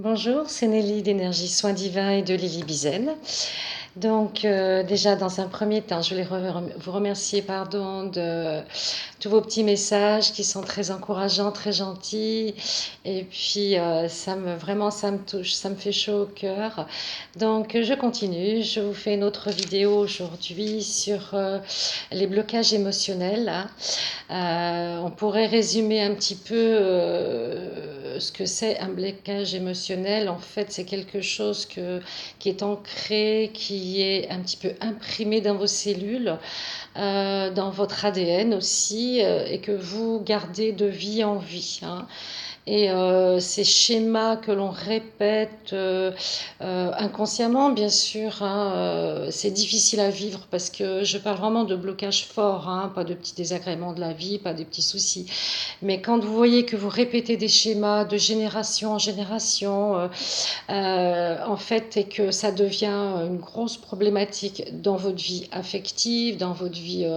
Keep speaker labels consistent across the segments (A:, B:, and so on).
A: Bonjour, c'est Nelly d'Énergie Soins Divins et de Lily Bizen. Donc, déjà, dans un premier temps, je voulais vous remercier, pardon, de tous vos petits messages qui sont très encourageants, très gentils. Et puis, vraiment, ça me touche, ça me fait chaud au cœur. Donc, je continue. Je vous fais une autre vidéo aujourd'hui sur les blocages émotionnels, hein. On pourrait résumer un petit peu ce que c'est un blocage émotionnel. En fait, c'est quelque chose qui est ancré, qui est un petit peu imprimé dans vos cellules, dans votre ADN aussi, et que vous gardez de vie en vie, hein. Et ces schémas que l'on répète inconsciemment, bien sûr, hein, c'est difficile à vivre parce que je parle vraiment de blocage fort, hein, pas de petits désagréments de la vie, pas des petits soucis. Mais quand vous voyez que vous répétez des schémas de génération en génération, en fait, et que ça devient une grosse problématique dans votre vie affective, dans votre vie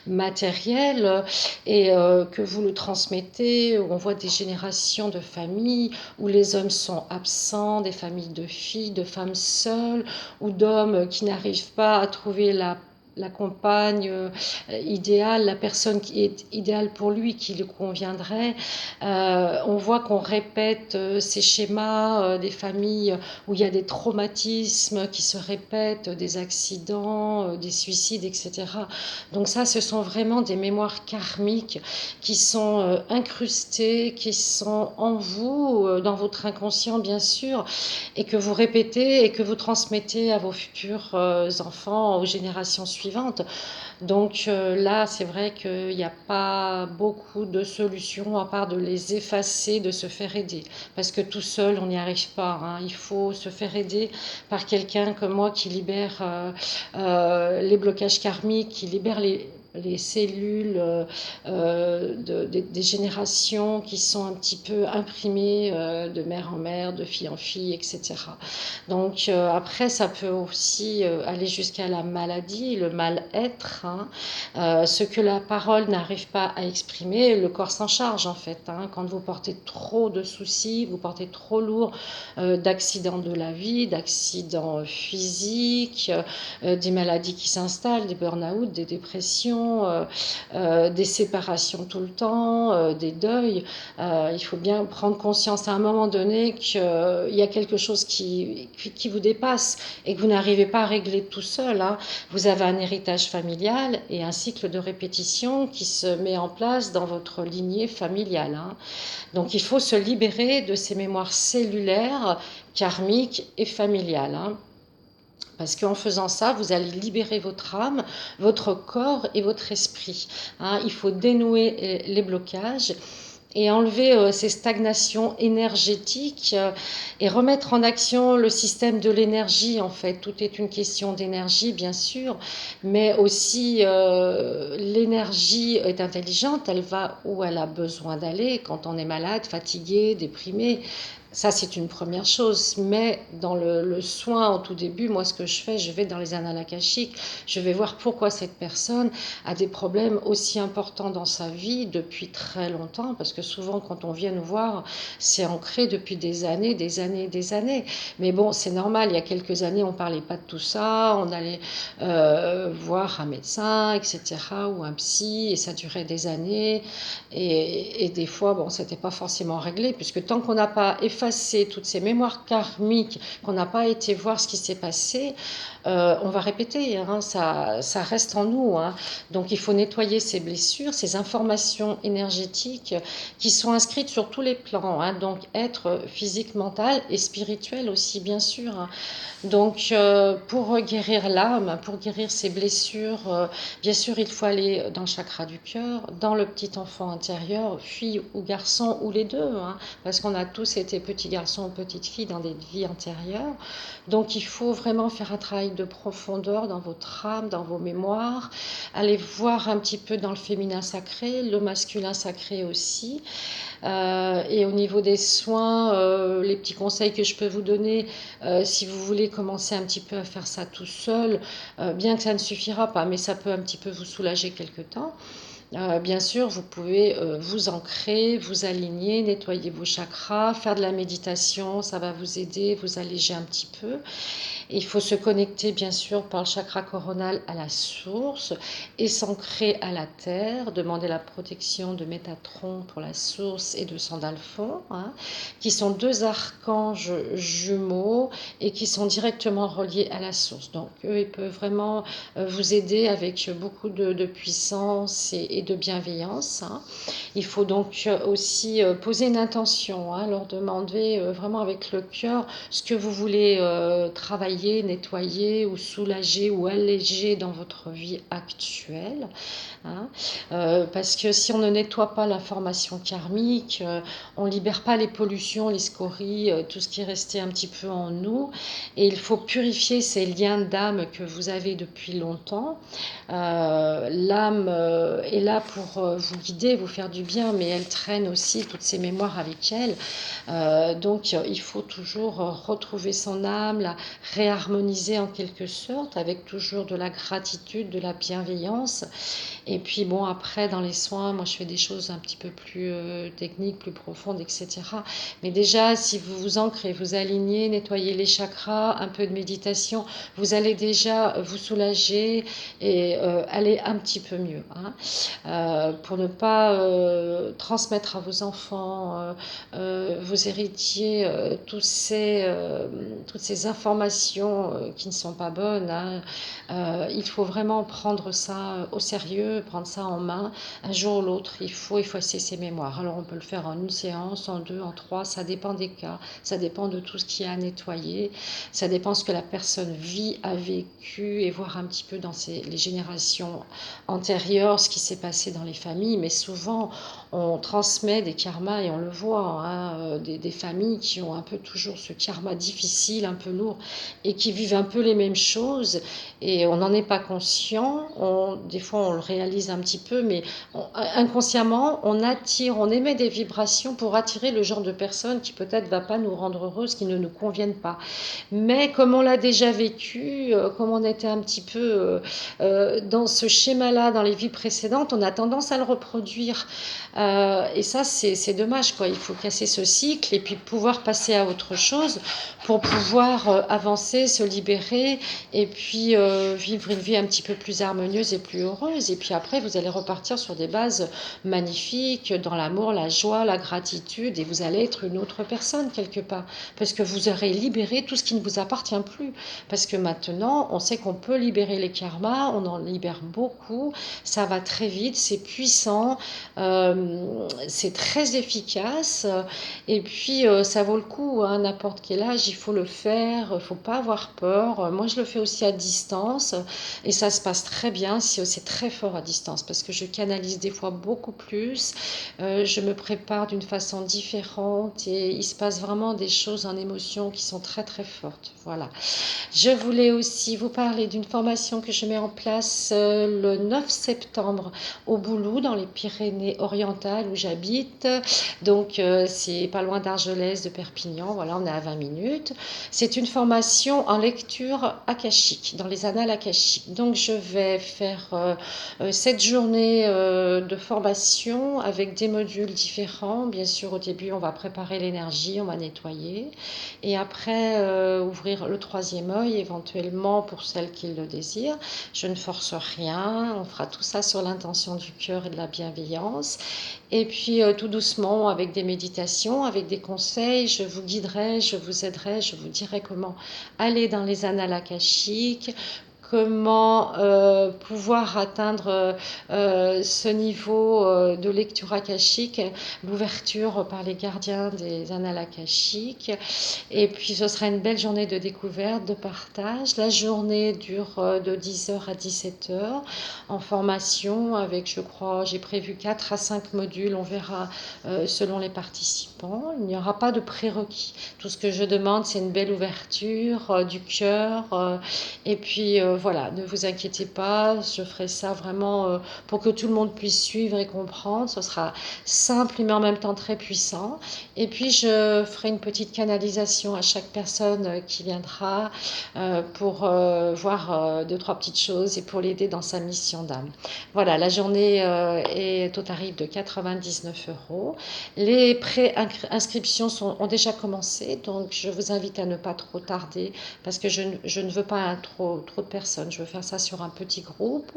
A: matérielle, et que vous le transmettez, où on voit des générations de familles où les hommes sont absents, des familles de filles, de femmes seules, ou d'hommes qui n'arrivent pas à trouver la compagne idéale, la personne qui est idéale pour lui, qui lui conviendrait. On voit qu'on répète ces schémas des familles où il y a des traumatismes qui se répètent, des accidents, des suicides, etc. Donc ça, ce sont vraiment des mémoires karmiques qui sont incrustées, qui sont en vous, dans votre inconscient bien sûr, et que vous répétez et que vous transmettez à vos futurs enfants, aux générations suivantes. Donc là, c'est vrai qu'il n'y a pas beaucoup de solutions à part de les effacer, de se faire aider. Parce que tout seul, on n'y arrive pas, hein. Il faut se faire aider par quelqu'un comme moi qui libère les blocages karmiques, qui libère les cellules des générations qui sont un petit peu imprimées de mère en mère, de fille en fille, etc. Donc après, ça peut aussi aller jusqu'à la maladie, le mal-être, hein. Ce que la parole n'arrive pas à exprimer, le corps s'en charge en fait, hein. Quand vous portez trop de soucis, vous portez trop lourd d'accidents de la vie, d'accidents physiques, des maladies qui s'installent, des burn-out, des dépressions, des séparations tout le temps, des deuils. Il faut bien prendre conscience à un moment donné qu'il y a quelque chose qui vous dépasse et que vous n'arrivez pas à régler tout seul, hein. Vous avez un héritage familial et un cycle de répétition qui se met en place dans votre lignée familiale, hein. Donc il faut se libérer de ces mémoires cellulaires, karmiques et familiales, hein. Parce qu'en faisant ça, vous allez libérer votre âme, votre corps et votre esprit, hein. Il faut dénouer les blocages et enlever ces stagnations énergétiques et remettre en action le système de l'énergie. En fait, tout est une question d'énergie, bien sûr, mais aussi l'énergie est intelligente, elle va où elle a besoin d'aller quand on est malade, fatigué, déprimé. Ça, c'est une première chose. Mais dans le soin, au tout début, moi, ce que je fais, je vais dans les annales akashiques, je vais voir pourquoi cette personne a des problèmes aussi importants dans sa vie depuis très longtemps, parce que souvent, quand on vient nous voir, c'est ancré depuis des années, des années, des années. Mais bon, c'est normal, il y a quelques années, on ne parlait pas de tout ça, on allait voir un médecin, etc., ou un psy, et ça durait des années. Et des fois, bon, c'était pas forcément réglé, puisque tant qu'on n'a pas effacé toutes ces mémoires karmiques, qu'on n'a pas été voir ce qui s'est passé, on va répéter, hein, ça reste en nous, hein. Donc il faut nettoyer ces blessures, ces informations énergétiques qui sont inscrites sur tous les plans, hein, donc être physique, mental et spirituel aussi, bien sûr, hein. Donc pour guérir l'âme, pour guérir ces blessures, bien sûr il faut aller dans le chakra du cœur, dans le petit enfant intérieur, fille ou garçon ou les deux, hein, parce qu'on a tous été petits garçons ou petites filles dans des vies antérieures. Donc il faut vraiment faire un travail de profondeur dans votre âme, dans vos mémoires, aller voir un petit peu dans le féminin sacré, le masculin sacré aussi. Et au niveau des soins, les petits conseils que je peux vous donner, si vous voulez commencer un petit peu à faire ça tout seul, bien que ça ne suffira pas, mais ça peut un petit peu vous soulager quelque temps. Bien sûr, vous pouvez vous ancrer, vous aligner, nettoyer vos chakras, faire de la méditation, ça va vous aider, vous alléger un petit peu. Il faut se connecter bien sûr par le chakra coronal à la source et s'ancrer à la terre, demander la protection de Métatron pour la source et de Sandalphon, hein, qui sont deux archanges jumeaux et qui sont directement reliés à la source. Donc eux, ils peuvent vraiment vous aider avec beaucoup de puissance et de bienveillance, hein. Il faut donc aussi poser une intention, hein, leur demander vraiment avec le cœur ce que vous voulez travailler, nettoyer ou soulager ou alléger dans votre vie actuelle, hein. Parce que si on ne nettoie pas l'information karmique, on ne libère pas les pollutions, les scories, tout ce qui est resté un petit peu en nous. Et il faut purifier ces liens d'âme que vous avez depuis longtemps. L'âme est là pour vous guider, vous faire du bien, mais elle traîne aussi toutes ces mémoires avec elle. Donc il faut toujours retrouver son âme, la réharmoniser en quelque sorte, avec toujours de la gratitude, de la bienveillance. Et puis bon, après, dans les soins, moi je fais des choses un petit peu plus techniques, plus profondes, etc. Mais déjà, si vous vous ancrez, vous alignez, nettoyez les chakras, un peu de méditation, vous allez déjà vous soulager et aller un petit peu mieux, hein. Pour ne pas transmettre à vos enfants, vos héritiers, toutes ces informations qui ne sont pas bonnes, hein. Il faut vraiment prendre ça au sérieux, prendre ça en main. Un jour ou l'autre, il faut effacer ses mémoires. Alors on peut le faire en une séance, en deux, en trois, ça dépend des cas, ça dépend de tout ce qu'il y a à nettoyer, ça dépend de ce que la personne vit, a vécu et voir un petit peu dans les générations antérieures ce qui s'est passé dans les familles. Mais souvent, on transmet des karmas et on le voit, hein, des familles qui ont un peu toujours ce karma difficile, un peu lourd et qui vivent un peu les mêmes choses et on n'en est pas conscient. Des fois, on le réalise un petit peu, mais inconsciemment, on attire, on émet des vibrations pour attirer le genre de personne qui peut-être ne va pas nous rendre heureuses, qui ne nous conviennent pas. Mais comme on l'a déjà vécu, comme on était un petit peu dans ce schéma-là dans les vies précédentes, on a tendance à le reproduire. Et ça, c'est dommage, quoi. Il faut casser ce cycle et puis pouvoir passer à autre chose pour pouvoir avancer, se libérer et puis vivre une vie un petit peu plus harmonieuse et plus heureuse. Et puis après, vous allez repartir sur des bases magnifiques, dans l'amour, la joie, la gratitude, et vous allez être une autre personne quelque part. Parce que vous aurez libéré tout ce qui ne vous appartient plus. Parce que maintenant, on sait qu'on peut libérer les karmas, on en libère beaucoup, ça va très vite, c'est puissant, c'est très efficace, et puis ça vaut le coup, hein, n'importe quel âge, il faut le faire, il ne faut pas avoir peur. Moi, je le fais aussi à distance, et ça se passe très bien, c'est très fort à distance, parce que je canalise des fois beaucoup plus, je me prépare d'une façon différente, et il se passe vraiment des choses en émotion qui sont très très fortes. Voilà. Je voulais aussi vous parler d'une formation que je mets en place le 9 septembre au Boulou, dans les Pyrénées-Orientales où j'habite. Donc, c'est pas loin d'Argelès, de Perpignan. Voilà, on est à 20 minutes. C'est une formation en lecture akashique, dans les annales akashiques. Donc, je vais faire 7 journées de formation avec des modules différents. Bien sûr, au début, on va préparer l'énergie, on va nettoyer. Et après, ouvrir le troisième œil, éventuellement pour celles qui le désirent. Je ne force rien, on fera tout ça sur l'intention du cœur et de la bienveillance. Et puis tout doucement, avec des méditations, avec des conseils, je vous guiderai, je vous aiderai, je vous dirai comment aller dans les annales akashiques, comment pouvoir atteindre ce niveau de lecture akashique, l'ouverture par les gardiens des annales akashiques. Et puis ce sera une belle journée de découverte, de partage. La journée dure de 10h à 17h en formation avec, je crois, j'ai prévu 4 à 5 modules, on verra selon les participants. Il n'y aura pas de prérequis. Tout ce que je demande, c'est une belle ouverture du cœur et puis voilà, ne vous inquiétez pas, je ferai ça vraiment pour que tout le monde puisse suivre et comprendre. Ce sera simple mais en même temps très puissant. Et puis je ferai une petite canalisation à chaque personne qui viendra pour voir deux, trois petites choses et pour l'aider dans sa mission d'âme. Voilà, la journée est au tarif de 99 euros. Les pré-inscriptions ont déjà commencé, donc je vous invite à ne pas trop tarder parce que je ne veux pas trop de personnes. Je veux faire ça sur un petit groupe.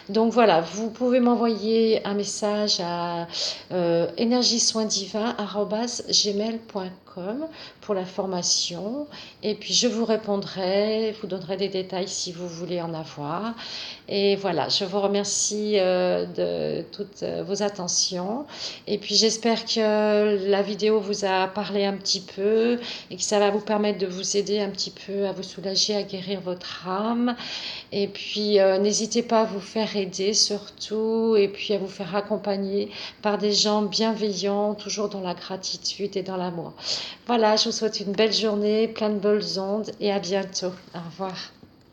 A: Donc voilà, vous pouvez m'envoyer un message à énergiesoindivin@gmail.com pour la formation et puis je vous répondrai, vous donnerai des détails si vous voulez en avoir. Et voilà, je vous remercie de toutes vos attentions et puis j'espère que la vidéo vous a parlé un petit peu et que ça va vous permettre de vous aider un petit peu à vous soulager, à guérir votre âme. Et puis, n'hésitez pas à vous faire aider surtout, et puis à vous faire accompagner par des gens bienveillants, toujours dans la gratitude et dans l'amour. Voilà, je vous souhaite une belle journée, plein de belles ondes, et à bientôt. Au revoir.